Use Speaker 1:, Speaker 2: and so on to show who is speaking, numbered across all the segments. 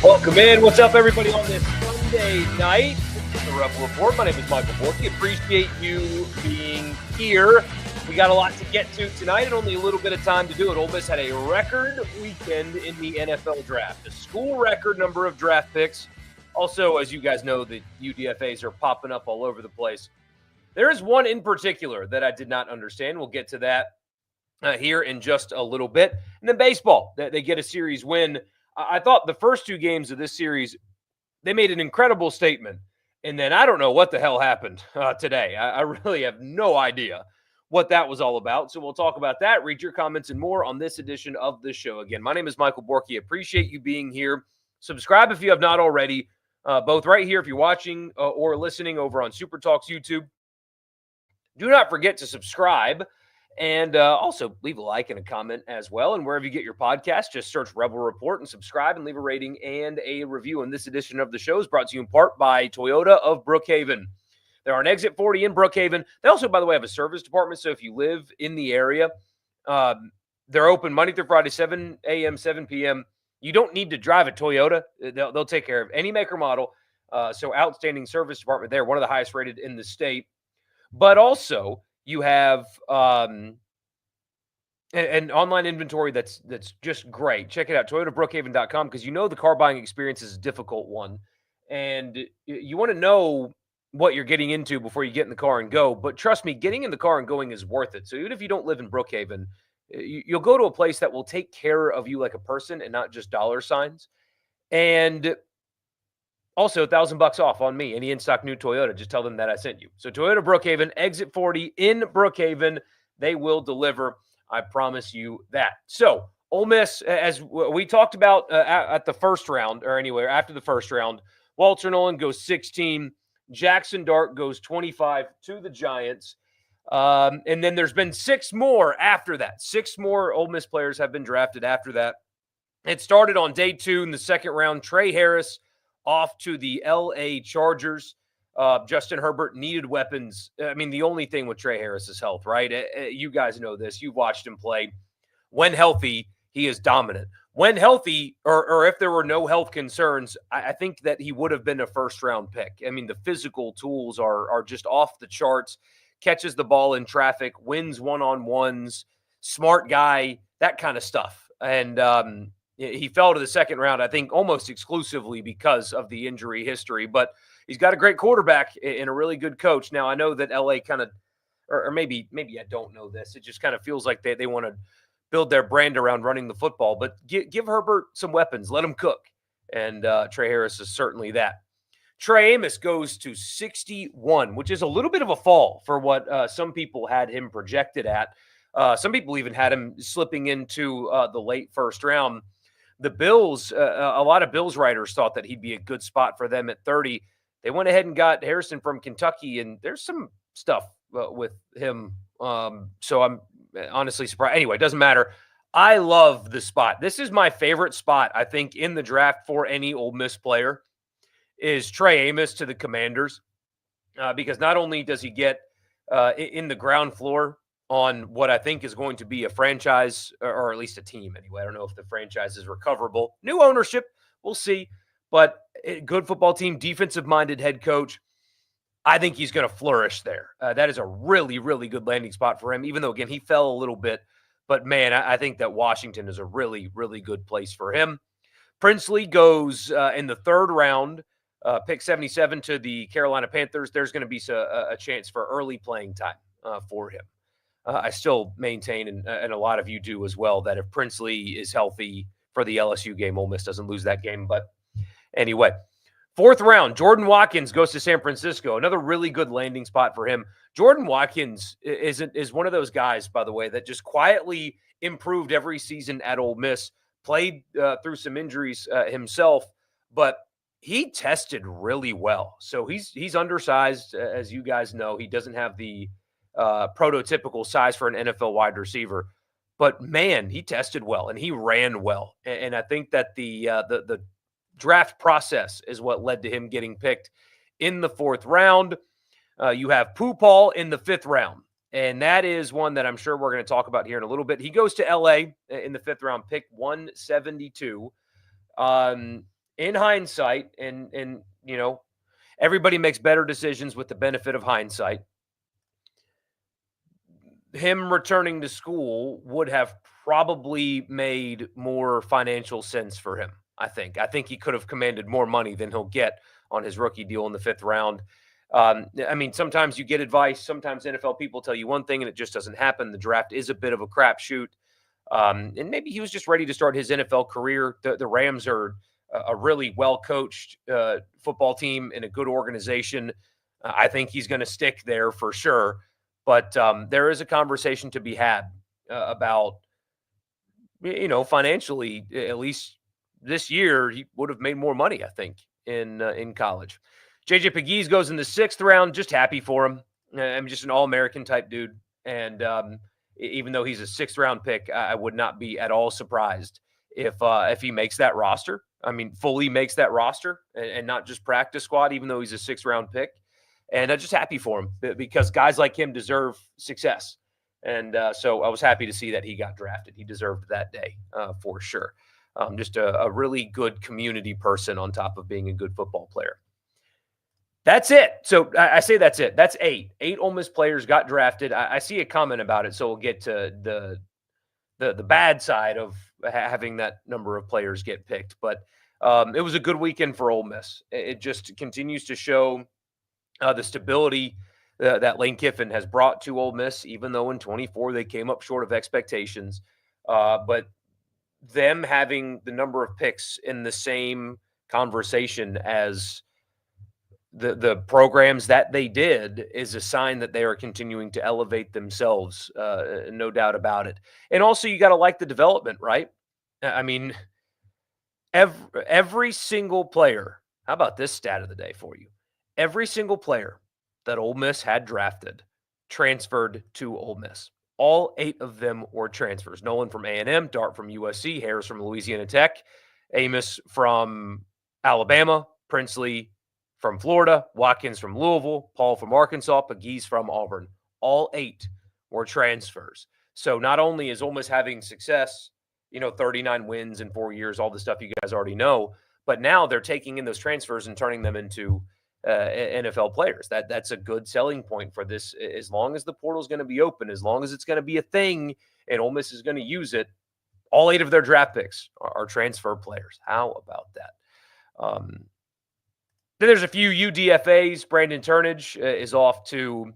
Speaker 1: Welcome in. What's up, everybody, on this Sunday night? This is the Rebel Report. My name is Michael Borky. Appreciate you being here. We got a lot to get to tonight and only a little bit of time to do it. Ole Miss had a record weekend in the NFL draft, a school record number of draft picks. Also, as you guys know, the UDFAs are popping up all over the place. There is one in particular that I did not understand. We'll get to that here in just a little bit. And then baseball, they get a series win. I thought the first two games of this series, they made an incredible statement. And then I don't know what the hell happened today. I really have no idea what that was all about. So we'll talk about that, read your comments and more on this edition of the show. Again, my name is Michael Borky. Appreciate you being here. Subscribe if you have not already, both right here if you're watching or listening over on Super Talks YouTube. Do not forget to subscribe. And also leave a like and a comment as well. And wherever you get your podcast, just search Rebel Report and subscribe and leave a rating and a review. And this edition of the show is brought to you in part by Toyota of Brookhaven. They're on Exit 40 in Brookhaven. They also, by the way, have a service department. So if you live in the area, they're open Monday through Friday, 7 a.m., 7 p.m. You don't need to drive a Toyota. They'll take care of any make or model. So outstanding service department there, one of the highest rated in the state. But also, you have an online inventory that's just great. Check it out, toyotabrookhaven.com, because you know the car buying experience is a difficult one. And you want to know what you're getting into before you get in the car and go. But trust me, getting in the car and going is worth it. So even if you don't live in Brookhaven, you'll go to a place that will take care of you like a person and not just dollar signs. And also, $1,000 off on me. Any in-stock new Toyota, just tell them that I sent you. So Toyota Brookhaven, Exit 40 in Brookhaven. They will deliver. I promise you that. So Ole Miss, as we talked about at the first round, or anywhere after the first round, Walter Nolan goes 16. Jackson Dart goes 25 to the Giants. And then there's been 6 more after that. 6 more Ole Miss players have been drafted after that. It started on day 2 in the second round. Trey Harris off to the L.A. Chargers. Justin Herbert needed weapons. I mean, the only thing with Trey Harris is health, right? You guys know this. You've watched him play. When healthy, he is dominant. When healthy, or if there were no health concerns, I think that he would have been a first-round pick. I mean, the physical tools are just off the charts. Catches the ball in traffic, wins one-on-ones, smart guy, that kind of stuff. And he fell to the second round, I think, almost exclusively because of the injury history. But he's got a great quarterback and a really good coach. Now, I know that LA kind of, or maybe I don't know this. It just kind of feels like they want to build their brand around running the football. But give Herbert some weapons. Let him cook. And Trey Harris is certainly that. Trey Amos goes to 61, which is a little bit of a fall for what some people had him projected at. Some people even had him slipping into the late first round. The Bills, a lot of Bills writers thought that he'd be a good spot for them at 30. They went ahead and got Harrison from Kentucky, and there's some stuff with him. So I'm honestly surprised. Anyway, it doesn't matter. I love the spot. This is my favorite spot, I think, in the draft for any Ole Miss player is Trey Amos to the Commanders, because not only does he get in the ground floor on what I think is going to be a franchise, or at least a team anyway. I don't know if the franchise is recoverable. New ownership, we'll see. But a good football team, defensive-minded head coach. I think he's going to flourish there. That is a really, really good landing spot for him, even though, again, he fell a little bit. But, man, I think that Washington is a really, really good place for him. Princely goes in the third round, pick 77 to the Carolina Panthers. There's going to be a chance for early playing time for him. I still maintain, and a lot of you do as well, that if Princely is healthy for the LSU game, Ole Miss doesn't lose that game. But anyway, fourth round, Jordan Watkins goes to San Francisco. Another really good landing spot for him. Jordan Watkins is one of those guys, by the way, that just quietly improved every season at Ole Miss, played through some injuries himself, but he tested really well. So he's undersized, as you guys know. He doesn't have the prototypical size for an NFL wide receiver, but man, he tested well and he ran well. And I think that the draft process is what led to him getting picked in the fourth round. You have Poo-Paul in the fifth round, and that is one that I'm sure we're going to talk about here in a little bit. He goes to LA in the fifth round, pick 172. in hindsight, and everybody makes better decisions with the benefit of hindsight. Him returning to school would have probably made more financial sense for him. I think he could have commanded more money than he'll get on his rookie deal in the fifth round. I mean, sometimes you get advice. Sometimes NFL people tell you one thing and it just doesn't happen. The draft is a bit of a crapshoot. And maybe he was just ready to start his NFL career. The Rams are a really well coached football team in a good organization. I think he's going to stick there for sure. But there is a conversation to be had about, financially, at least this year, he would have made more money, I think, in college. JJ Pegues goes in the sixth round. Just happy for him. I'm just an All-American type dude. And even though he's a sixth round pick, I would not be at all surprised if he makes that roster. I mean, fully makes that roster and not just practice squad, even though he's a sixth round pick. And I'm just happy for him because guys like him deserve success. And so I was happy to see that he got drafted. He deserved that day for sure. Just a really good community person on top of being a good football player. That's it. So I say that's it. That's 8. 8 Ole Miss players got drafted. I see a comment about it, so we'll get to the bad side of having that number of players get picked. But it was a good weekend for Ole Miss. It just continues to show the stability that Lane Kiffin has brought to Ole Miss, even though in 24 they came up short of expectations. But them having the number of picks in the same conversation as the programs that they did is a sign that they are continuing to elevate themselves, no doubt about it. And also, you got to like the development, right? I mean, every single player. How about this stat of the day for you? Every single player that Ole Miss had drafted transferred to Ole Miss. All 8 of them were transfers. Nolan from A&M, Dart from USC, Harris from Louisiana Tech, Amos from Alabama, Princely from Florida, Watkins from Louisville, Paul from Arkansas, Pegues from Auburn. All 8 were transfers. So not only is Ole Miss having success, 39 wins in 4 years, all the stuff you guys already know, but now they're taking in those transfers and turning them into NFL players. That's a good selling point for this. As long as the portal is going to be open, as long as it's going to be a thing, and Ole Miss is going to use it, all 8 of their draft picks are transfer players. How about that? Then there's a few UDFAs. Brandon Turnage is off to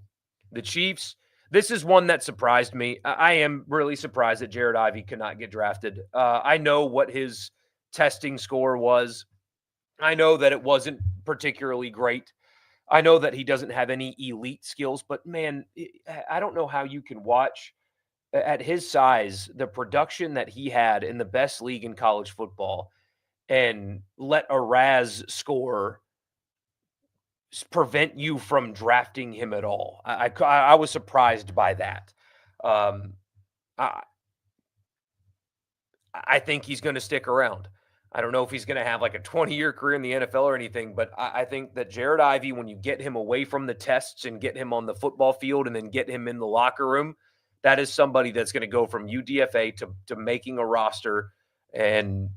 Speaker 1: the Chiefs. This is one that surprised me. I am really surprised that Jared Ivey could not get drafted. I know what his testing score was. I know that it wasn't particularly great. I know that he doesn't have any elite skills, but man, I don't know how you can watch at his size the production that he had in the best league in college football and let a Raz score prevent you from drafting him at all. I was surprised by that. I think he's going to stick around. I don't know if he's going to have like a 20-year career in the NFL or anything, but I think that Jared Ivey, when you get him away from the tests and get him on the football field and then get him in the locker room, that is somebody that's going to go from UDFA to making a roster. And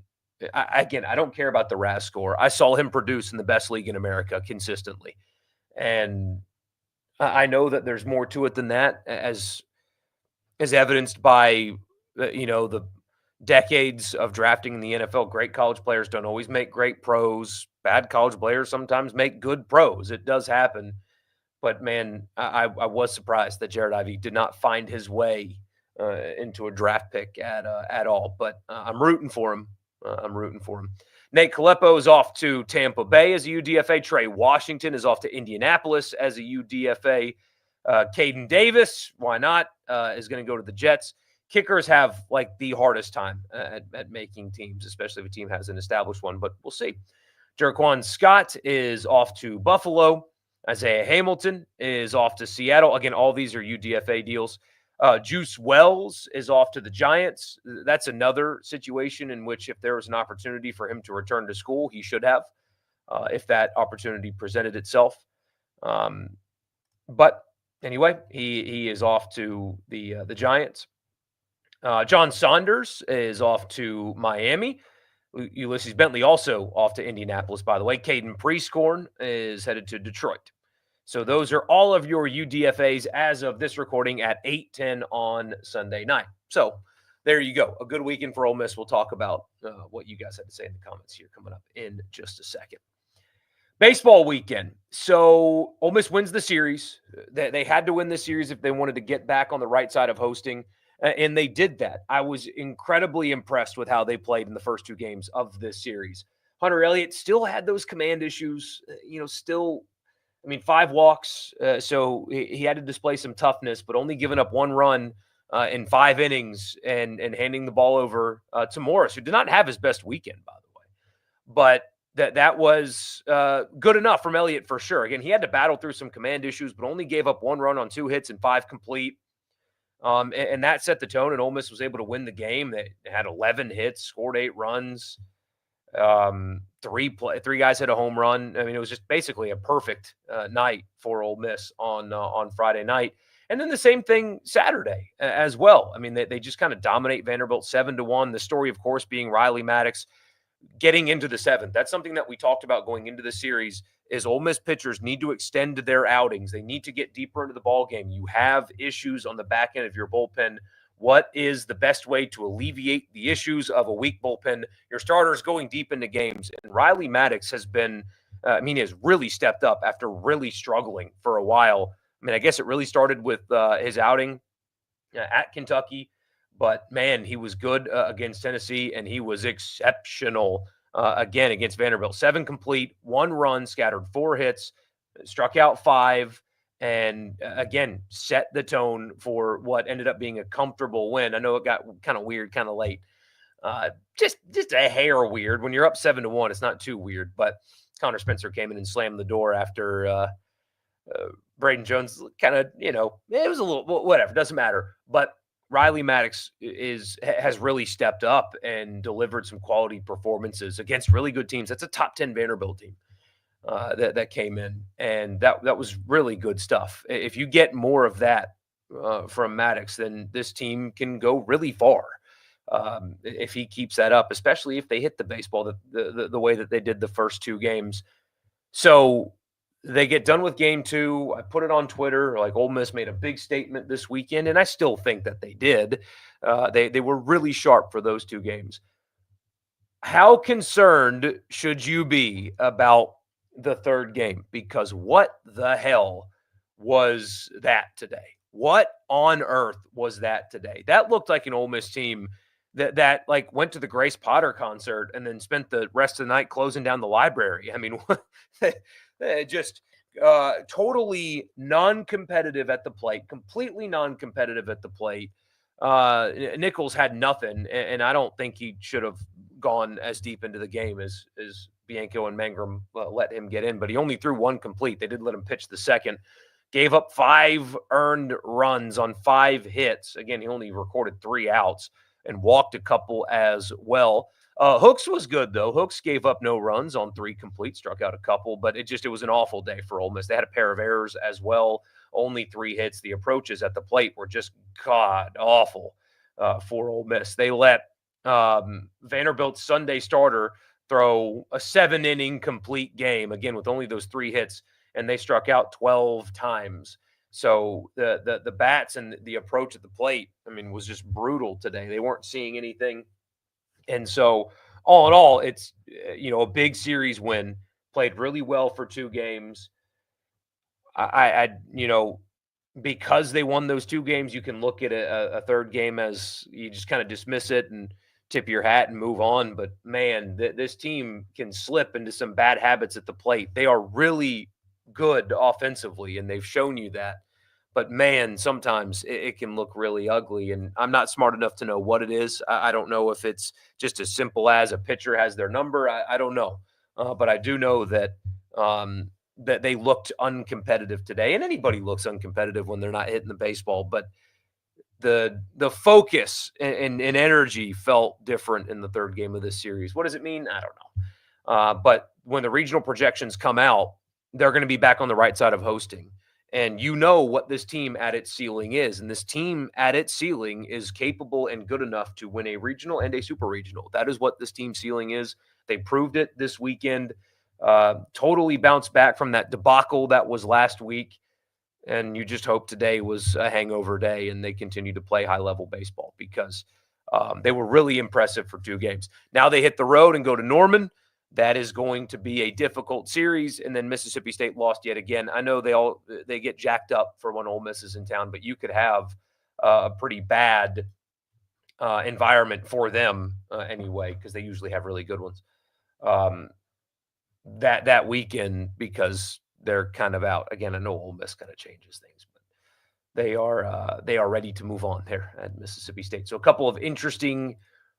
Speaker 1: again, I don't care about the RAS score. I saw him produce in the best league in America consistently. And I know that there's more to it than that, as evidenced by, the decades of drafting in the NFL. Great college players don't always make great pros. Bad college players sometimes make good pros. It does happen. But, man, I was surprised that Jared Ivey did not find his way into a draft pick at all. But I'm rooting for him. Nate Kalepo is off to Tampa Bay as a UDFA. Trey Washington is off to Indianapolis as a UDFA. Caden Davis, why not, is going to go to the Jets. Kickers have like the hardest time at making teams, especially if a team has an established one, but we'll see. Jerquan Scott is off to Buffalo. Isaiah Hamilton is off to Seattle. Again, all these are UDFA deals. Juice Wells is off to the Giants. That's another situation in which if there was an opportunity for him to return to school, he should have, if that opportunity presented itself. But anyway, he is off to the Giants. John Saunders is off to Miami. Ulysses Bentley also off to Indianapolis, by the way. Caden Prieskorn is headed to Detroit. So those are all of your UDFAs as of this recording at 8:10 on Sunday night. So there you go. A good weekend for Ole Miss. We'll talk about what you guys had to say in the comments here coming up in just a second. Baseball weekend. So Ole Miss wins the series. They had to win the series if they wanted to get back on the right side of hosting, and they did that. I was incredibly impressed with how they played in the first two games of this series. Hunter Elliott still had those command issues, still, 5 walks, so he had to display some toughness, but only giving up 1 run in 5 innings and handing the ball over to Morris, who did not have his best weekend, by the way. But that was good enough from Elliott for sure. Again, he had to battle through some command issues, but only gave up 1 run on 2 hits and 5 complete. And that set the tone, and Ole Miss was able to win the game. They had 11 hits, scored 8 runs. 3 guys hit a home run. It was just basically a perfect night for Ole Miss on Friday night. And then the same thing Saturday as well. They just kind of dominate Vanderbilt 7-1. The story, of course, being Riley Maddox getting into the 7th. That's something that we talked about going into the series is Ole Miss pitchers need to extend their outings. They need to get deeper into the ball game. You have issues on the back end of your bullpen. What is the best way to alleviate the issues of a weak bullpen? Your starters going deep into games. And Riley Maddox has been, he has really stepped up after really struggling for a while. I guess it really started with his outing at Kentucky. But, man, he was good against Tennessee, and he was exceptional again against Vanderbilt. 7 complete, 1 run, scattered 4 hits, struck out 5, and, again, set the tone for what ended up being a comfortable win. I know it got kind of weird, kind of late. Just a hair weird. When you're up 7-1, it's not too weird. But Connor Spencer came in and slammed the door after Braden Jones kind of, it was a little – whatever, doesn't matter. But Riley Maddox has really stepped up and delivered some quality performances against really good teams. That's a top 10 Vanderbilt team that came in, and that was really good stuff. If you get more of that from Maddox, then this team can go really far if he keeps that up, especially if they hit the baseball the way that they did the first 2 games. So they get done with game 2. I put it on Twitter, like Ole Miss made a big statement this weekend, and I still think that they did. They were really sharp for those 2 games. How concerned should you be about the 3rd game? Because what the hell was that today? What on earth was that today? That looked like an Ole Miss team that like went to the Grace Potter concert and then spent the rest of the night closing down the library. Just totally non-competitive at the plate, completely non-competitive at the plate. Nichols had nothing, and I don't think he should have gone as deep into the game as Bianco and Mangrum let him get in, but he only threw 1 complete. They did let him pitch the 2nd. Gave up 5 earned runs on 5 hits. Again, he only recorded 3 outs and walked a couple as well. Hooks was good, though. Hooks gave up no runs on 3 complete, struck out a couple, but it was an awful day for Ole Miss. They had a pair of errors as well, only 3 hits. The approaches at the plate were just god-awful for Ole Miss. They let Vanderbilt's Sunday starter throw a 7-inning complete game, again, with only those 3 hits, and they struck out 12 times. So the bats and the approach at the plate, was just brutal today. They weren't seeing anything. And so all in all, it's, a big series win, played really well for 2 games. Because they won those 2 games, you can look at a 3rd game as you just kind of dismiss it and tip your hat and move on. But man, this team can slip into some bad habits at the plate. They are really good offensively, and they've shown you that. But man, sometimes it can look really ugly, and I'm not smart enough to know what it is. I don't know if it's just as simple as a pitcher has their number. I don't know, but I do know that that they looked uncompetitive today, and anybody looks uncompetitive when they're not hitting the baseball. But the focus and energy felt different in the 3rd game of this series. What does it mean? I don't know. But when the regional projections come out, they're going to be back on the right side of hosting. And you know what this team at its ceiling is. And this team at its ceiling is capable and good enough to win a regional and a super regional. That is what this team ceiling is. They proved it this weekend. Totally bounced back from that debacle that was last week. And you just hope today was a hangover day and they continue to play high level baseball because they were really impressive for 2 games. Now they hit the road and go to Norman. That is going to be a difficult series. And then Mississippi State lost yet again. I know they get jacked up for when Ole Miss is in town, but you could have a pretty bad environment for them anyway, because they usually have really good ones that weekend because they're kind of out. Again, I know Ole Miss kind of changes things, but they are ready to move on there at Mississippi State. So a couple of interesting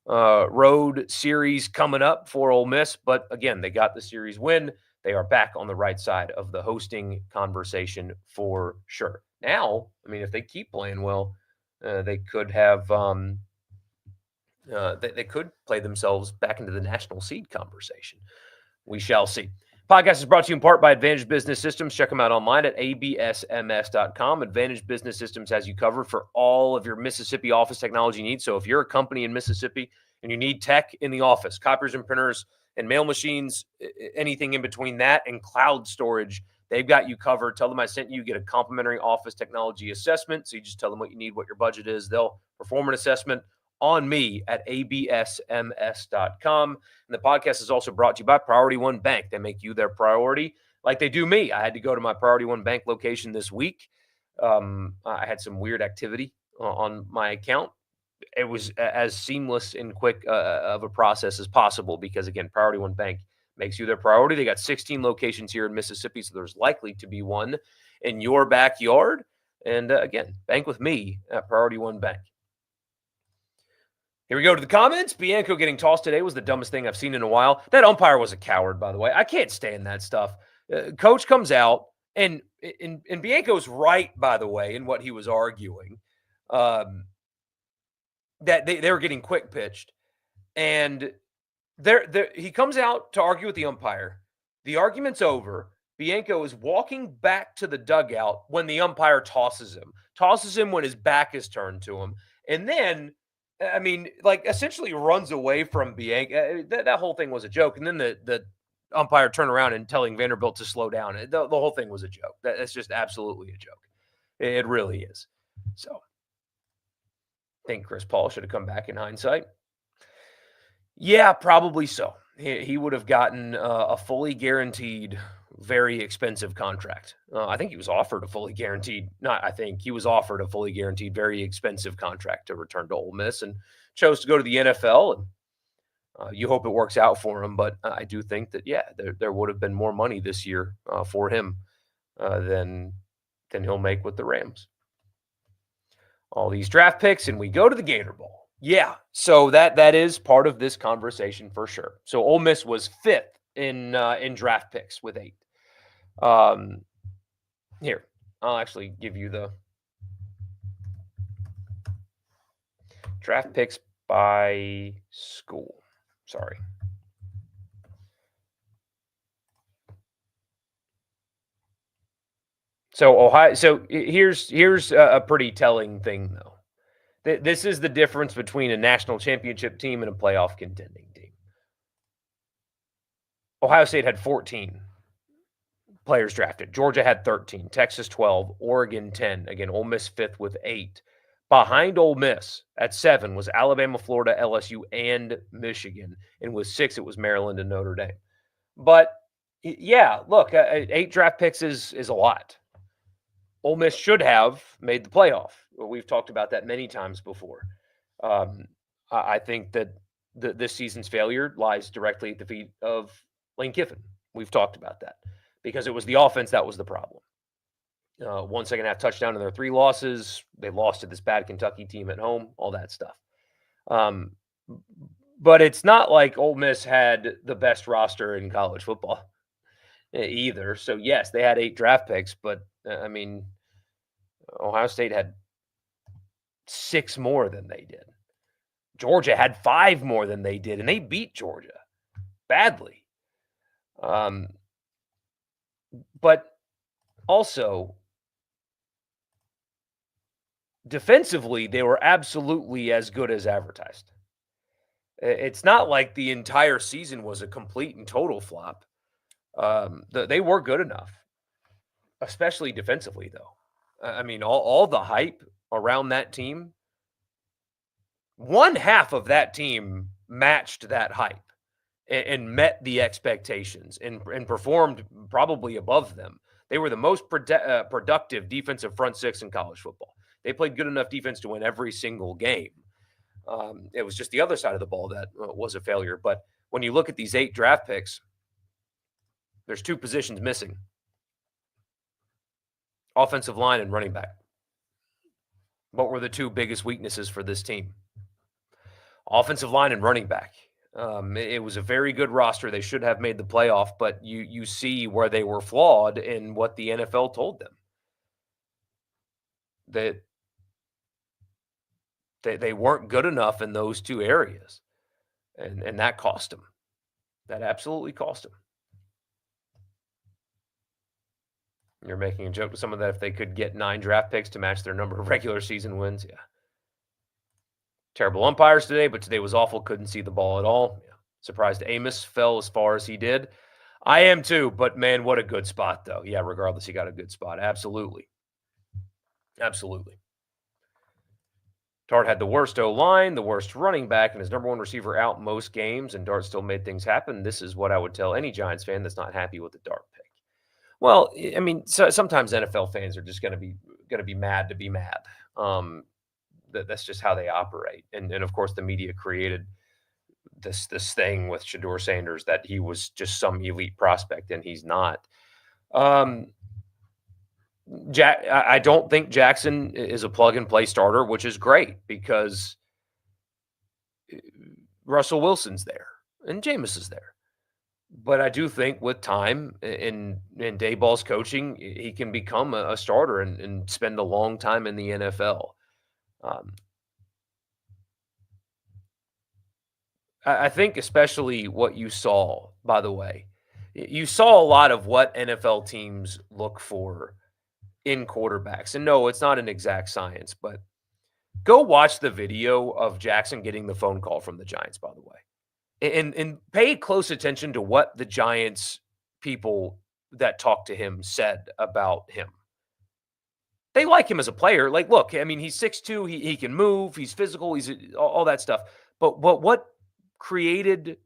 Speaker 1: road series coming up for Ole Miss, but again, they got the series win. They are back on the right side of the hosting conversation for sure. Now, I mean, if they keep playing well, they could have they could play themselves back into the national seed conversation. We shall see. Podcast is brought to you in part by Advantage Business Systems. Check them out online at absms.com. Advantage Business Systems has you covered for all of your Mississippi office technology needs. So if you're a company in Mississippi and you need tech in the office, copiers and printers and mail machines, anything in between that and cloud storage, they've got you covered. Tell them I sent you. Get a complimentary office technology assessment. So you just tell them what you need, what your budget is. They'll perform an assessment on me at absms.com. And the podcast is also brought to you by Priority One Bank. They make you their priority like they do me. I had to go to my Priority One Bank location this week. I had some weird activity on my account. It was as seamless and quick of a process as possible because, again, Priority One Bank makes you their priority. They got 16 locations here in Mississippi, so there's likely to be one in your backyard. And again, bank with me at Priority One Bank. Here we go to the comments. Bianco getting tossed today was the dumbest thing I've seen in a while. That umpire was a coward, by the way. I can't stand that stuff. Coach comes out, and Bianco's right, by the way, in what he was arguing, that they were getting quick pitched. And he comes out to argue with the umpire. The argument's over. Bianco is walking back to the dugout when the umpire tosses him when his back is turned to him. And then I mean, like, essentially runs away from Bianca. That whole thing was a joke. And then the umpire turned around and telling Vanderbilt to slow down. The whole thing was a joke. That's just absolutely a joke. It really is. So I think Chris Paul should have come back in hindsight. Yeah, probably so. He would have gotten a fully guaranteed, very expensive contract. I think he was offered a fully guaranteed, he was offered a fully guaranteed, very expensive contract to return to Ole Miss and chose to go to the NFL. And you hope it works out for him. But I do think that, yeah, there would have been more money this year for him than he'll make with the Rams. All these draft picks, and we go to the Gator Bowl. Yeah, so that is part of this conversation for sure. So Ole Miss was 5th in draft picks with 8. Here, I'll actually give you the draft picks by school. Sorry. So Ohio. So here's a pretty telling thing, though. This is the difference between a national championship team and a playoff contending team. Ohio State had 14 players drafted. Georgia had 13. Texas 12. Oregon 10. Again, Ole Miss 5th with 8. Behind Ole Miss at 7 was Alabama, Florida, LSU, and Michigan. And with 6, it was Maryland and Notre Dame. But, yeah, look, 8 draft picks is a lot. Ole Miss should have made the playoff. We've talked about that many times before. I think that this season's failure lies directly at the feet of Lane Kiffin. We've talked about that because it was the offense that was the problem. 1 second half touchdown in their 3 losses. They lost to this bad Kentucky team at home, all that stuff. But it's not like Ole Miss had the best roster in college football either. So, yes, they had 8 draft picks, but, I mean, Ohio State had 6 more than they did. Georgia had 5 more than they did, and they beat Georgia badly. But also, Defensively, they were absolutely as good as advertised. It's not like the entire season was a complete and total flop. They were good enough, especially defensively, though. I mean, all the hype around that team, one half of that team matched that hype and met the expectations and performed probably above them. They were the most productive defensive front six in college football. They played good enough defense to win every single game. It was just the other side of the ball that was a failure. But when you look at these 8 draft picks, there's 2 positions missing: offensive line and running back. What were the 2 biggest weaknesses for this team? Offensive line and running back. It was a very good roster. They should have made the playoff, but you see where they were flawed in what the NFL told them. That they weren't good enough in those 2 areas, and that cost them. That absolutely cost them. You're making a joke to some of that if they could get 9 draft picks to match their number of regular season wins. Yeah. Terrible umpires today, but today was awful. Couldn't see the ball at all. Yeah. Surprised Amos fell as far as he did. I am too, but man, what a good spot, though. Yeah, regardless, he got a good spot. Absolutely. Absolutely. Dart had the worst O-line, the worst running back, and his number 1 receiver out most games, and Dart still made things happen. This is what I would tell any Giants fan that's not happy with the Dart pick. Well, I mean, sometimes NFL fans are just going to be mad to be mad. That's just how they operate, and of course, the media created this thing with Shedeur Sanders that he was just some elite prospect, and he's not. I don't think Jackson is a plug-and-play starter, which is great because Russell Wilson's there and Jameis is there. But I do think with time and Dayball's coaching, he can become a starter and spend a long time in the NFL. I think especially what you saw, by the way, you saw a lot of what NFL teams look for in quarterbacks. And no, it's not an exact science, but go watch the video of Jackson getting the phone call from the Giants, by the way. And pay close attention to what the Giants people that talked to him said about him. They like him as a player. Like, look, I mean, he's 6'2", he can move, he's physical, he's all that stuff. But what created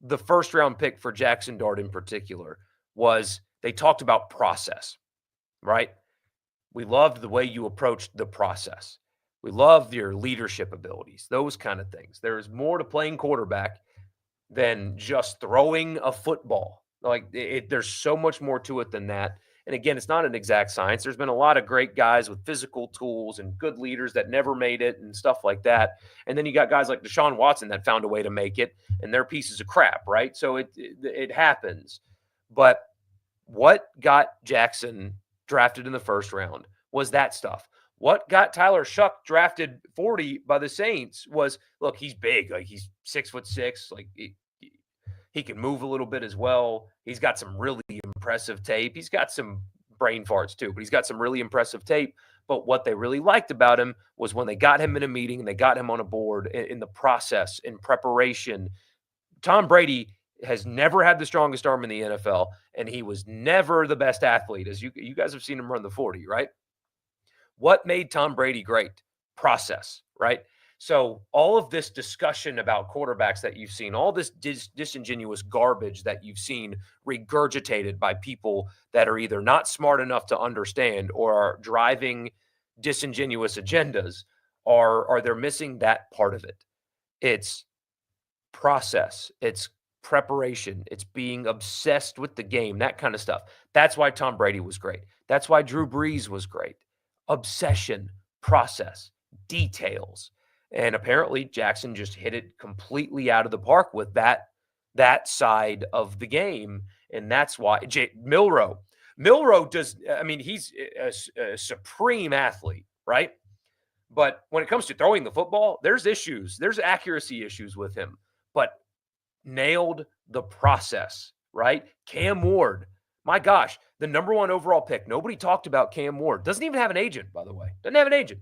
Speaker 1: the first round pick for Jackson Dart in particular was they talked about process, right? We loved the way you approached the process. We loved your leadership abilities, those kind of things. There's more to playing quarterback than just throwing a football. Like there's so much more to it than that. And again, it's not an exact science. There's been a lot of great guys with physical tools and good leaders that never made it and stuff like that. And then you got guys like Deshaun Watson that found a way to make it, and they're pieces of crap, right? So it happens. But what got Jackson drafted in the first round was that stuff. What got Tyler Shuck drafted 40 by the Saints was, look, he's big. Like, he's 6'6". Like, he can move a little bit as well. He's got some really impressive tape. He's got some brain farts too, but he's got some really impressive tape. But what they really liked about him was when they got him in a meeting and they got him on a board in the process, in preparation. Tom Brady has never had the strongest arm in the NFL, and he was never the best athlete, as you guys have seen him run the 40, right? What made Tom Brady great? Process, right? So all of this discussion about quarterbacks that you've seen, all this disingenuous garbage that you've seen regurgitated by people that are either not smart enough to understand or are driving disingenuous agendas, are they're missing that part of it. It's process. It's preparation. It's being obsessed with the game, that kind of stuff. That's why Tom Brady was great. That's why Drew Brees was great. Obsession, process, details. And apparently Jackson just hit it completely out of the park with that side of the game. And that's why Milroe does, I mean, he's a supreme athlete, right? But when it comes to throwing the football, there's issues. There's accuracy issues with him. But nailed the process, right? Cam Ward, my gosh, the number 1 overall pick. Nobody talked about Cam Ward. Doesn't even have an agent, by the way. Doesn't have an agent.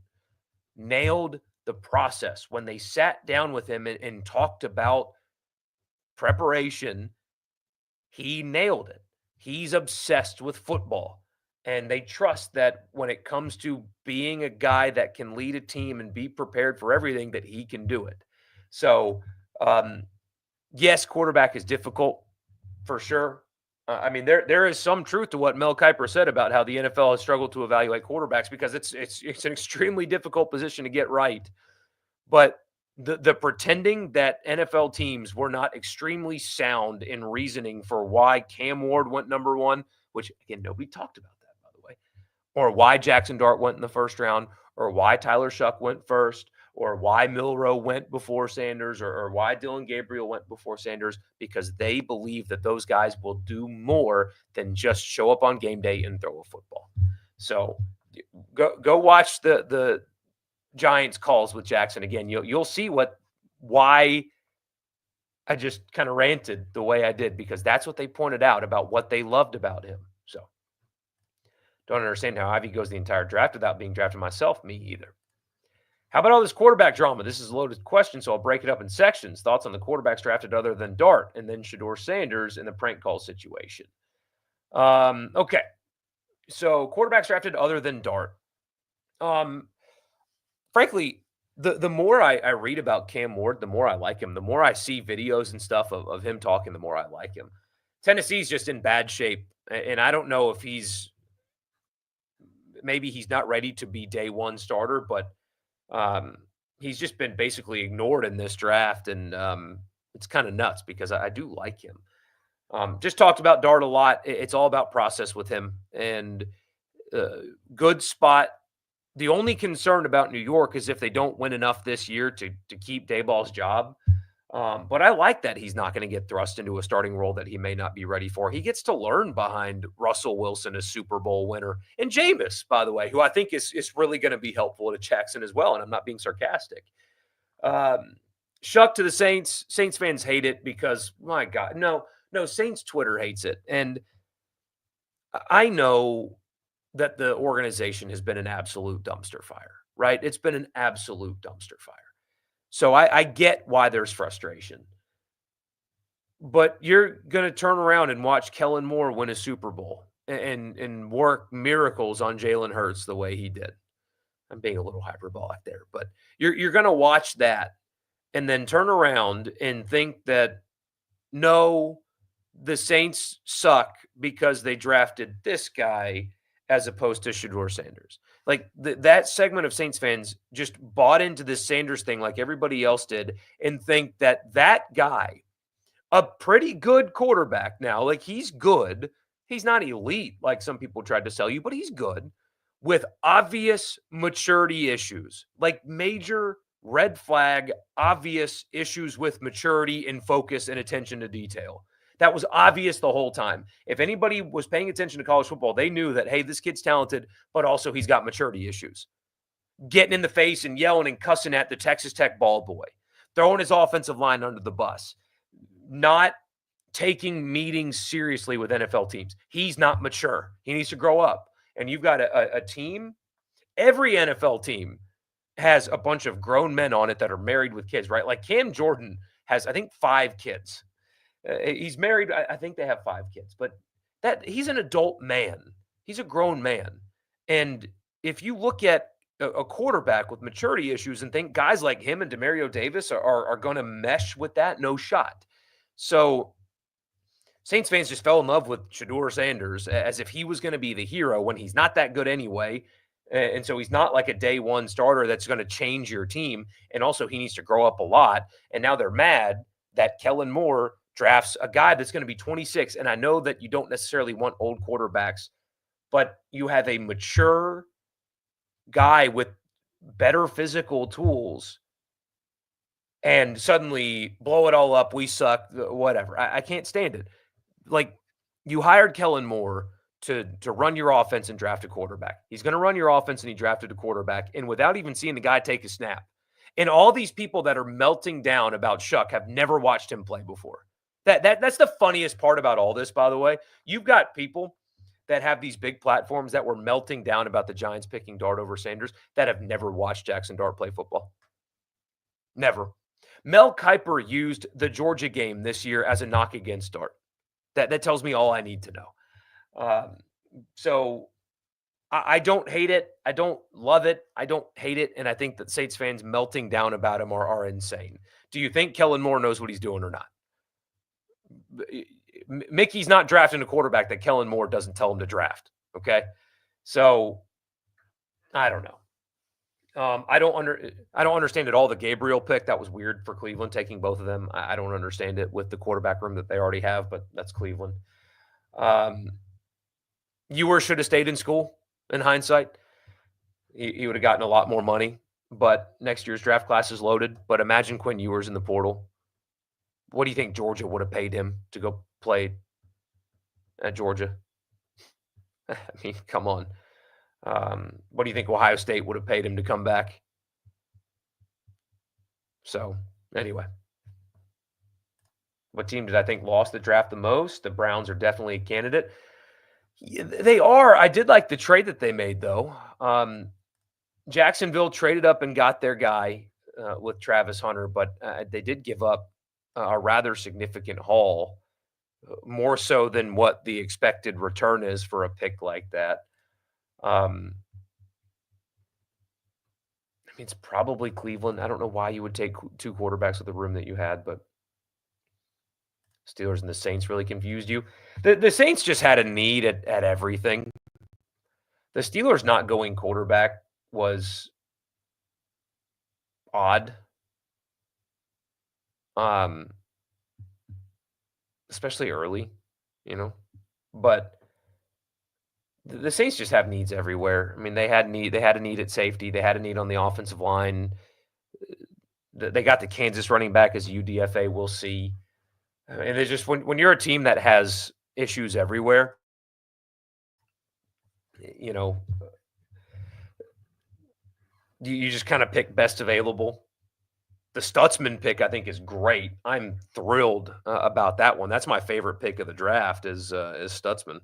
Speaker 1: nailed the process. When they sat down with him and talked about preparation, he nailed it. He's obsessed with football. And they trust that when it comes to being a guy that can lead a team and be prepared for everything, that he can do it. So, yes, quarterback is difficult for sure. I mean, there is some truth to what Mel Kiper said about how the NFL has struggled to evaluate quarterbacks because it's an extremely difficult position to get right. But the pretending that NFL teams were not extremely sound in reasoning for why Cam Ward went number one, which again nobody talked about that, by the way, or why Jackson Dart went in the first round, or why Tyler Shuck went first, or why Milroe went before Sanders, or why Dylan Gabriel went before Sanders, because they believe that those guys will do more than just show up on game day and throw a football. So go watch the Giants calls with Jackson again. You'll see why I just kind of ranted the way I did, because that's what they pointed out about what they loved about him. So don't understand how Ivy goes the entire draft without being drafted myself. Me either. How about all this quarterback drama? This is a loaded question, so I'll break it up in sections. Thoughts on the quarterbacks drafted other than Dart, and then Shedeur Sanders in the prank call situation. Okay. So quarterbacks drafted other than Dart. Frankly, the more I read about Cam Ward, the more I like him. The more I see videos and stuff of him talking, the more I like him. Tennessee's just in bad shape, and I don't know if maybe he's not ready to be day one starter, but he's just been basically ignored in this draft, and it's kind of nuts because I do like him. Just talked about Dart a lot. It's all about process with him, and good spot. The only concern about New York is if they don't win enough this year to keep Dayball's job. But I like that he's not going to get thrust into a starting role that he may not be ready for. He gets to learn behind Russell Wilson, a Super Bowl winner, and Jameis, by the way, who I think is really going to be helpful to Jackson as well. And I'm not being sarcastic. Shuck to the Saints. Saints fans hate it because, my God, no, Saints Twitter hates it. And I know that the organization has been an absolute dumpster fire, right? It's been an absolute dumpster fire. So I get why there's frustration. But you're going to turn around and watch Kellen Moore win a Super Bowl and work miracles on Jalen Hurts the way he did. I'm being a little hyperbolic there, but you're going to watch that and then turn around and think that, no, the Saints suck because they drafted this guy as opposed to Shedeur Sanders. Like that segment of Saints fans just bought into this Sanders thing like everybody else did and think that guy, a pretty good quarterback now, like he's good. He's not elite like some people tried to sell you, but he's good with obvious maturity issues, like major red flag, obvious issues with maturity and focus and attention to detail. That was obvious the whole time. If anybody was paying attention to college football, they knew that, hey, this kid's talented, but also he's got maturity issues. Getting in the face and yelling and cussing at the Texas Tech ball boy, throwing his offensive line under the bus, not taking meetings seriously with NFL teams. He's not mature. He needs to grow up. And you've got a team, every NFL team has a bunch of grown men on it that are married with kids, right? Like Cam Jordan has, I think, 5 kids. He's married. I think they have 5 kids, but that he's an adult man. He's a grown man. And if you look at a quarterback with maturity issues and think guys like him and Demario Davis are going to mesh with that, no shot. So Saints fans just fell in love with Shedeur Sanders as if he was going to be the hero when he's not that good anyway. And so he's not like a day one starter that's going to change your team. And also he needs to grow up a lot. And now they're mad that Kellen Moore drafts a guy that's going to be 26. And I know that you don't necessarily want old quarterbacks, but you have a mature guy with better physical tools and suddenly blow it all up. We suck, whatever. I can't stand it. Like, you hired Kellen Moore to run your offense and draft a quarterback. He's going to run your offense and he drafted a quarterback. And without even seeing the guy take a snap. And all these people that are melting down about Shuck have never watched him play before. That's the funniest part about all this, by the way. You've got people that have these big platforms that were melting down about the Giants picking Dart over Sanders that have never watched Jackson Dart play football. Never. Mel Kiper used the Georgia game this year as a knock against Dart. That tells me all I need to know. So I don't hate it. I don't love it. I don't hate it. And I think that Saints fans melting down about him are insane. Do you think Kellen Moore knows what he's doing or not? Mickey's not drafting a quarterback that Kellen Moore doesn't tell him to draft. Okay. So I don't know. I don't understand at all the Gabriel pick. That was weird for Cleveland taking both of them. I don't understand it with the quarterback room that they already have, but that's Cleveland. Ewers should have stayed in school in hindsight. He would have gotten a lot more money, but next year's draft class is loaded. But imagine Quinn Ewers in the portal. What do you think Georgia would have paid him to go play at Georgia? I mean, come on. What do you think Ohio State would have paid him to come back? So, anyway. What team did I think lost the draft the most? The Browns are definitely a candidate. Yeah, they are. I did like the trade that they made, though. Jacksonville traded up and got their guy with Travis Hunter, but they did give up a rather significant haul, more so than what the expected return is for a pick like that. I mean, it's probably Cleveland. I don't know why you would take two quarterbacks with the room that you had, but Steelers and the Saints really confused you. The Saints just had a need at everything. The Steelers not going quarterback was odd. Especially early, but the Saints just have needs everywhere. I mean, they had a need at safety. They had a need on the offensive line. They got the Kansas running back as UDFA. We'll see. And it's just when you're a team that has issues everywhere, you just kind of pick best available. The Stutzman pick, I think, is great. I'm thrilled about that one. That's my favorite pick of the draft is Stutzman.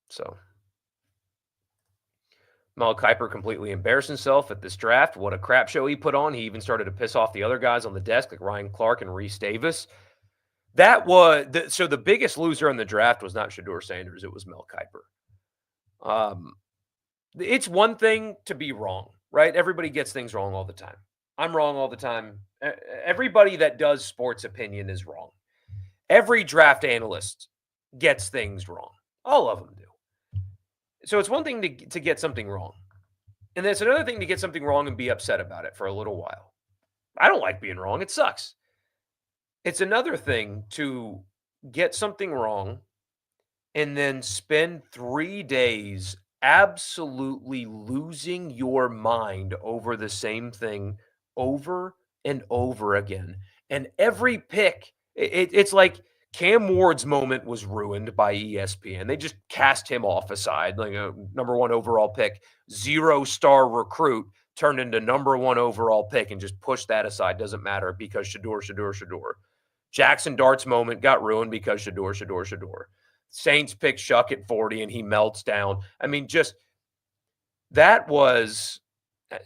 Speaker 1: So Mel Kiper completely embarrassed himself at this draft. What a crap show he put on. He even started to piss off the other guys on the desk, like Ryan Clark and Reese Davis. That was so the biggest loser in the draft was not Shedeur Sanders. It was Mel Kiper. It's one thing to be wrong, right? Everybody gets things wrong all the time. I'm wrong all the time. Everybody that does sports opinion is wrong. Every draft analyst gets things wrong. All of them do. So it's one thing to get something wrong. And then it's another thing to get something wrong and be upset about it for a little while. I don't like being wrong. It sucks. It's another thing to get something wrong and then spend 3 days absolutely losing your mind over the same thing over and over again. And every pick, it's like Cam Ward's moment was ruined by ESPN. They just cast him off aside, like a number 1 overall pick, 0-star recruit turned into number 1 overall pick and just pushed that aside. Doesn't matter because Shedeur. Jackson Dart's moment got ruined because Shedeur. Saints pick Shuck at 40 and he melts down. I mean, just that was,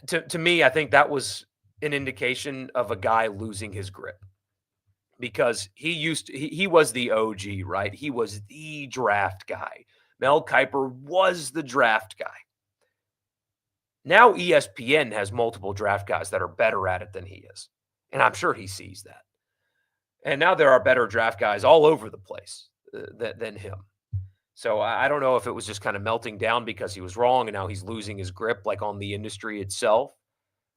Speaker 1: to me, I think that was an indication of a guy losing his grip. Because he was the OG, right? He was the draft guy. Mel Kiper was the draft guy. Now ESPN has multiple draft guys that are better at it than he is. And I'm sure he sees that. And now there are better draft guys all over the place than him. So I don't know if it was just kind of melting down because he was wrong and now he's losing his grip like on the industry itself.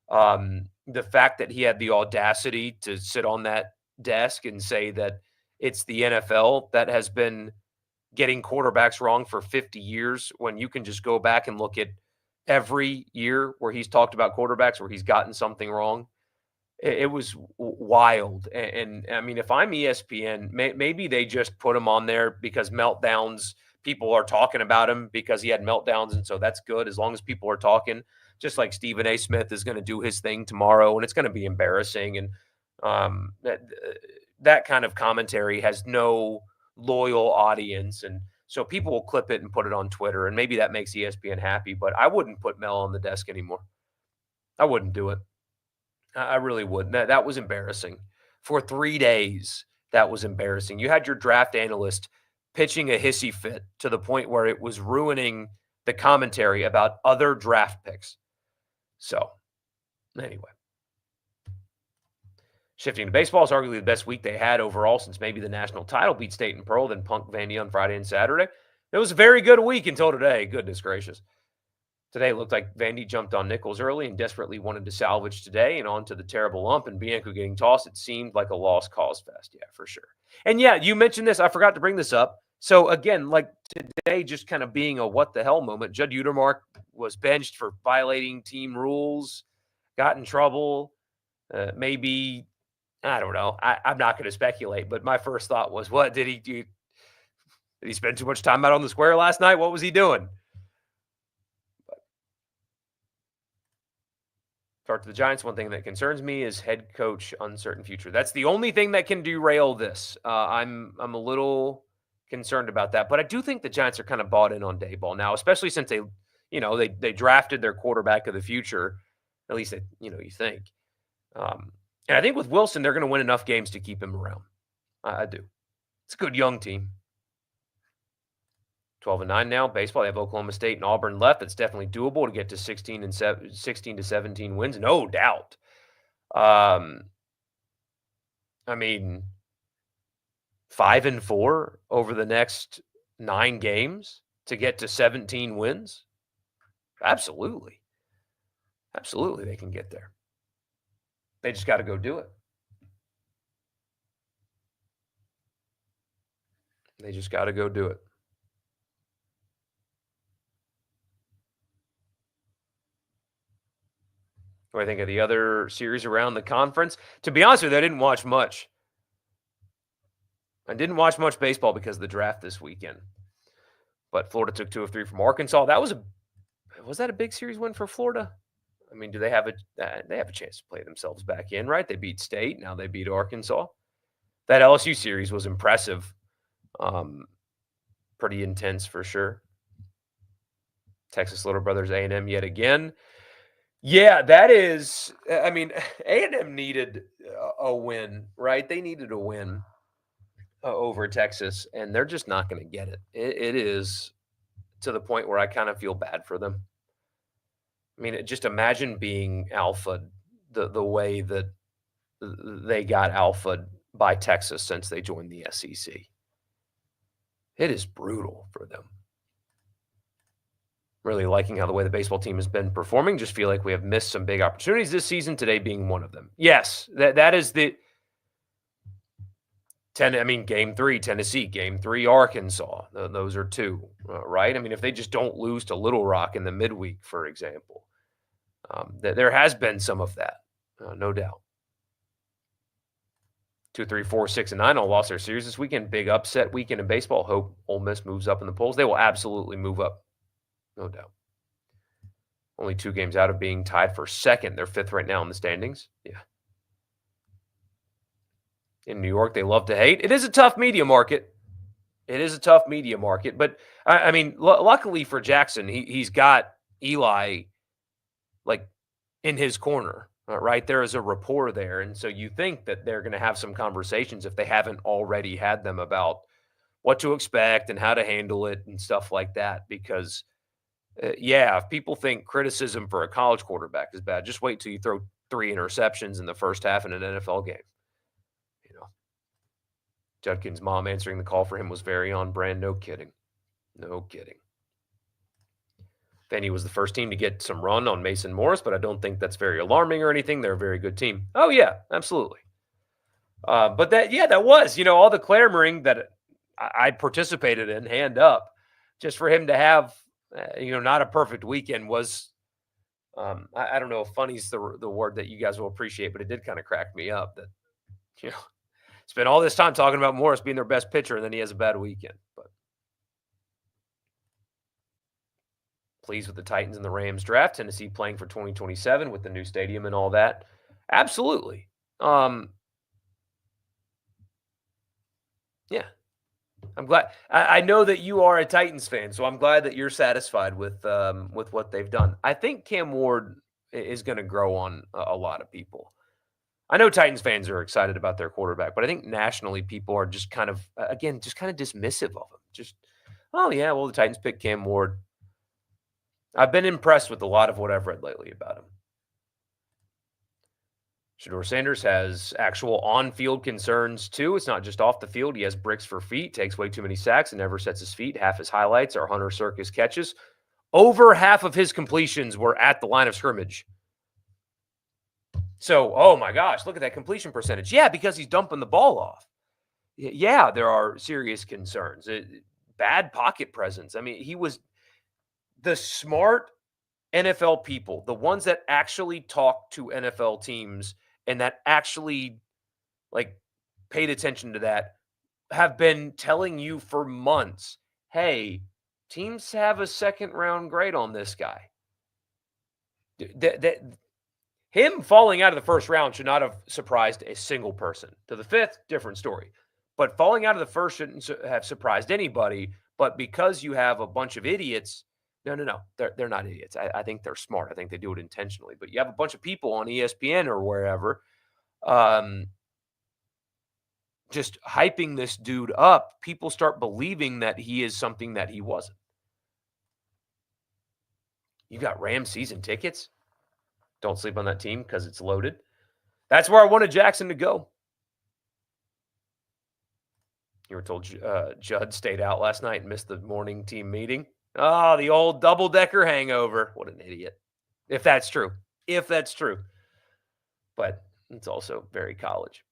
Speaker 1: The fact that he had the audacity to sit on that desk and say that it's the NFL that has been getting quarterbacks wrong for 50 years when you can just go back and look at every year where he's talked about quarterbacks where he's gotten something wrong. It was wild. And I mean, if I'm ESPN, maybe they just put him on there because meltdowns, people are talking about him because he had meltdowns. And so that's good as long as people are talking, just like Stephen A. Smith is going to do his thing tomorrow and it's going to be embarrassing. And that kind of commentary has no loyal audience, and so people will clip it and put it on Twitter, and maybe that makes ESPN happy, but I wouldn't put Mel on the desk anymore. I wouldn't do it. I really wouldn't. That was embarrassing. For 3 days, that was embarrassing. You had your draft analyst pitching a hissy fit to the point where it was ruining the commentary about other draft picks. So, anyway. Shifting to baseball, is arguably the best week they had overall since maybe the national title. Beat State and Pearl, then punked Vandy on Friday and Saturday. It was a very good week until today. Goodness gracious. Today it looked like Vandy jumped on Nichols early and desperately wanted to salvage today, and on to the terrible lump and Bianco getting tossed. It seemed like a lost cause fest. Yeah, for sure. And yeah, you mentioned this. I forgot to bring this up. So again, like today, just kind of being a what the hell moment. Judd Utermark was benched for violating team rules, got in trouble. Maybe, I don't know. I'm not going to speculate, but my first thought was, what did he do? Did he spend too much time out on the square last night? What was he doing? Start to the Giants. One thing that concerns me is head coach uncertain future. That's the only thing that can derail this. I'm a little concerned about that, but I do think the Giants are kind of bought in on Daboll now, especially since they drafted their quarterback of the future. At least you think. And I think with Wilson, they're going to win enough games to keep him around. I do. It's a good young team. 12-9 now. Baseball, they have Oklahoma State and Auburn left. It's definitely doable to get to 16 to 17 wins, no doubt. I mean, 5-4 over the next 9 games to get to 17 wins. Absolutely. Absolutely, they can get there. They just got to go do it. They just got to go do it. What do I think of the other series around the conference? To be honest with you, I didn't watch much. I didn't watch much baseball because of the draft this weekend. But Florida took 2 of 3 from Arkansas. Was that a big series win for Florida? I mean, do they have a chance to play themselves back in, right? They beat State. Now they beat Arkansas. That LSU series was impressive. Pretty intense for sure. Texas Little Brothers A&M yet again. Yeah, that is. I mean, A&M needed a win, right? They needed a win over Texas, and they're just not going to get it. It is to the point where I kind of feel bad for them. I mean, just imagine being alpha the way that they got alpha by Texas since they joined the SEC. It is brutal for them. Really liking how the way the baseball team has been performing. Just feel like we have missed some big opportunities this season, today being one of them. Yes, that is the Game 3, Tennessee. Game 3, Arkansas. Those are 2, right? I mean, if they just don't lose to Little Rock in the midweek, for example, there has been some of that, no doubt. 2, 3, 4, 6, and 9 all lost their series this weekend. Big upset weekend in baseball. Hope Ole Miss moves up in the polls. They will absolutely move up, no doubt. Only 2 games out of being tied for second. They're 5th right now in the standings. Yeah. In New York, they love to hate. It is a tough media market. But, I mean, luckily for Jackson, he's got Eli, like, in his corner, right? There is a rapport there. And so you think that they're going to have some conversations, if they haven't already had them, about what to expect and how to handle it and stuff like that. Because, if people think criticism for a college quarterback is bad, just wait till you throw 3 interceptions in the first half in an NFL game. Judkin's mom answering the call for him was very on brand. No kidding. Vandy was the first team to get some run on Mason Morris, but I don't think that's very alarming or anything. They're a very good team. Oh, yeah, absolutely. But that was, all the clamoring that I participated in, hand up, just for him to have, not a perfect weekend was, I don't know if funny's the word that you guys will appreciate, but it did kind of crack me up that, spent all this time talking about Morris being their best pitcher, and then he has a bad weekend. But pleased with the Titans and the Rams draft. Tennessee playing for 2027 with the new stadium and all that. Absolutely. Yeah. I'm glad. I know that you are a Titans fan, so I'm glad that you're satisfied with what they've done. I think Cam Ward is going to grow on a lot of people. I know Titans fans are excited about their quarterback, but I think nationally people are just kind of again just kind of dismissive of him. Just oh yeah, well the Titans picked Cam Ward. I've been impressed with a lot of what I've read lately about him. Shedeur Sanders has actual on-field concerns too. It's not just off the field. He has bricks for feet, takes way too many sacks, and never sets his feet. Half his highlights are Hunter Circus catches. Over half of his completions were at the line of scrimmage. So, oh my gosh, look at that completion percentage. Yeah, because he's dumping the ball off. Yeah, there are serious concerns. Bad pocket presence. I mean, he was the smart NFL people, the ones that actually talk to NFL teams and that actually like paid attention to that, have been telling you for months, hey, teams have a second round grade on this guy. Him falling out of the first round should not have surprised a single person. To the fifth, different story. But falling out of the first shouldn't have surprised anybody. But because you have a bunch of idiots, no, they're not idiots. I think they're smart. I think they do it intentionally. But you have a bunch of people on ESPN or wherever just hyping this dude up. People start believing that he is something that he wasn't. You got Rams season tickets? Don't sleep on that team because it's loaded. That's where I wanted Jackson to go. You were told Judd stayed out last night and missed the morning team meeting. Oh, the old double-decker hangover. What an idiot. If that's true. If that's true. But it's also very college.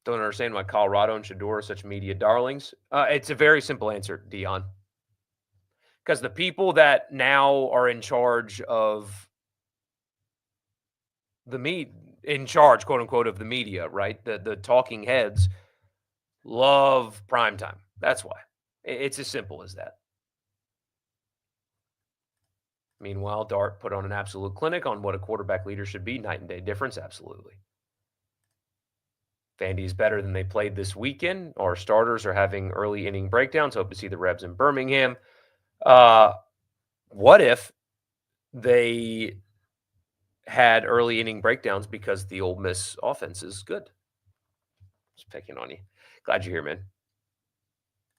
Speaker 1: Don't understand why Colorado and Shedeur are such media darlings. It's a very simple answer, Dion. Because the people that now are in charge of quote unquote, of the media, right? The talking heads love primetime. That's why. It's as simple as that. Meanwhile, Dart put on an absolute clinic on what a quarterback leader should be. Night and day difference, absolutely. Vandy is better than they played this weekend. Our starters are having early inning breakdowns. Hope to see the Rebs in Birmingham. What if they had early inning breakdowns because the Ole Miss offense is good? Just picking on you. Glad you're here, man.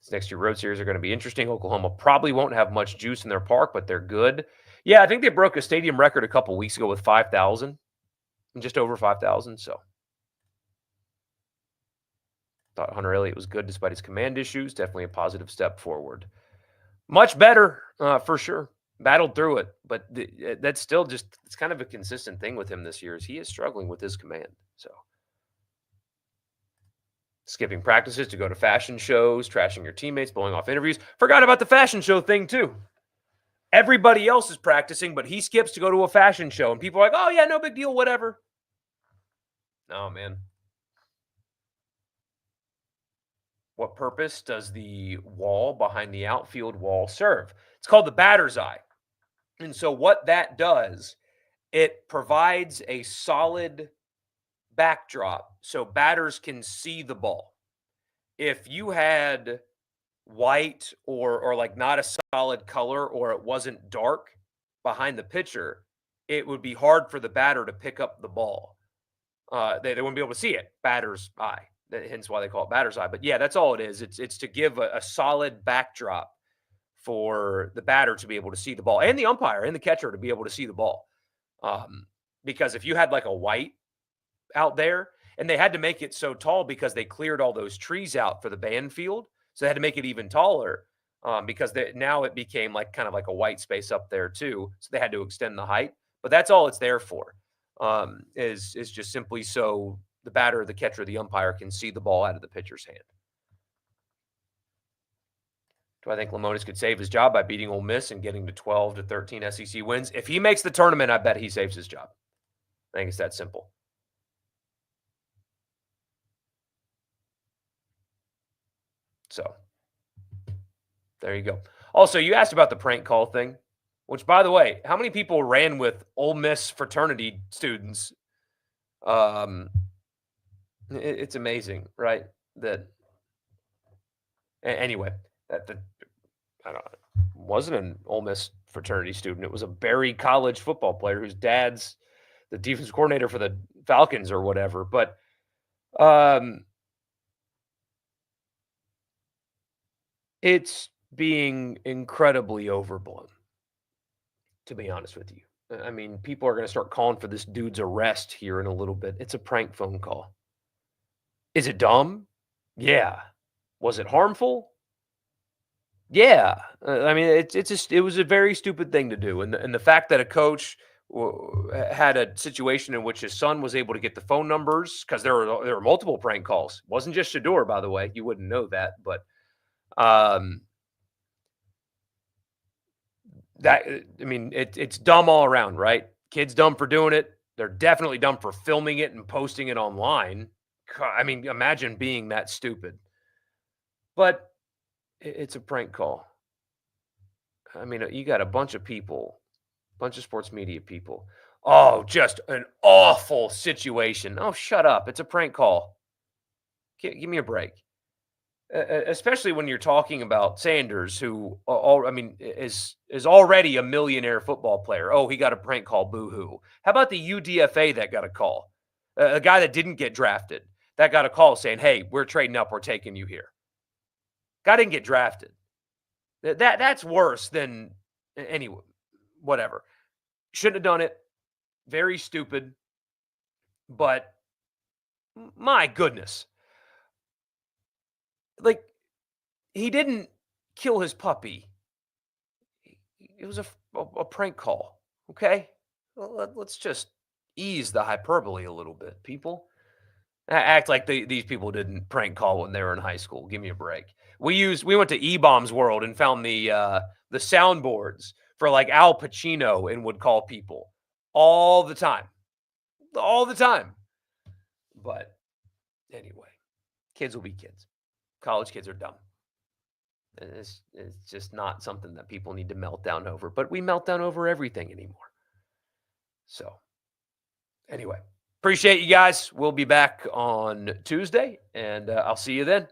Speaker 1: This next year road series are going to be interesting. Oklahoma probably won't have much juice in their park, but they're good. Yeah, I think they broke a stadium record a couple weeks ago with 5,000, just over 5,000. So thought Hunter Elliott was good despite his command issues. Definitely a positive step forward. Much better, for sure. Battled through it, but that's still just, it's kind of a consistent thing with him this year is he is struggling with his command. So skipping practices to go to fashion shows, trashing your teammates, blowing off interviews. Forgot about the fashion show thing too. Everybody else is practicing, but he skips to go to a fashion show. And people are like, oh, yeah, no big deal, whatever. No, man. What purpose does the wall behind the outfield wall serve? It's called the batter's eye. And so what that does, it provides a solid backdrop so batters can see the ball. If you had white or like not a solid color or it wasn't dark behind the pitcher, it would be hard for the batter to pick up the ball. They wouldn't be able to see it. Batter's eye. Hence why they call it batter's eye. But yeah, that's all it is. It's to give a solid backdrop for the batter to be able to see the ball and the umpire and the catcher to be able to see the ball. Because if you had like a white out there, and they had to make it so tall because they cleared all those trees out for the band field. So they had to make it even taller because now it became like kind of like a white space up there too. So they had to extend the height. But that's all it's there for, is just simply so the batter, the catcher, the umpire can see the ball out of the pitcher's hand. Do I think Lamonis could save his job by beating Ole Miss and getting to 12 to 13 SEC wins? If he makes the tournament, I bet he saves his job. I think it's that simple. So there you go. Also, you asked about the prank call thing, which, by the way, how many people ran with Ole Miss fraternity students? It's amazing, right? That Anyway, that I don't, wasn't an Ole Miss fraternity student. It was a Berry College football player whose dad's the defensive coordinator for the Falcons or whatever. But um, it's being incredibly overblown, to be honest with you. I mean, people are going to start calling for this dude's arrest here in a little bit. It's a prank phone call. Is it dumb? Yeah. Was it harmful? Yeah. I mean, it's just it was a very stupid thing to do, and the fact that a coach had a situation in which his son was able to get the phone numbers because there were multiple prank calls. It wasn't just Shador, by the way. You wouldn't know that, but um, that I mean, it's dumb all around, right? Kids dumb for doing it. They're definitely dumb for filming it and posting it online. I mean, imagine being that stupid. But it's a prank call. I mean, you got a bunch of people, bunch of sports media people. Oh, just an awful situation. Oh, shut up. It's a prank call. Give me a break. Especially when you're talking about Sanders, who, I mean, is already a millionaire football player. Oh, he got a prank call. Boo hoo. How about the UDFA that got a call? A guy that didn't get drafted that got a call saying, "Hey, we're trading up. We're taking you here." Guy didn't get drafted. That's worse than anyway. Whatever. Shouldn't have done it. Very stupid. But my goodness, like he didn't kill his puppy. It was a prank call. Okay, well, let's just ease the hyperbole a little bit, people. Act like these people didn't prank call when they were in high school. Give me a break. We went to E-Bombs World and found the soundboards for like Al Pacino and would call people all the time. But anyway, kids will be kids. College kids are dumb. It's just not something that people need to melt down over. But we melt down over everything anymore. So anyway, appreciate you guys. We'll be back on Tuesday, and I'll see you then.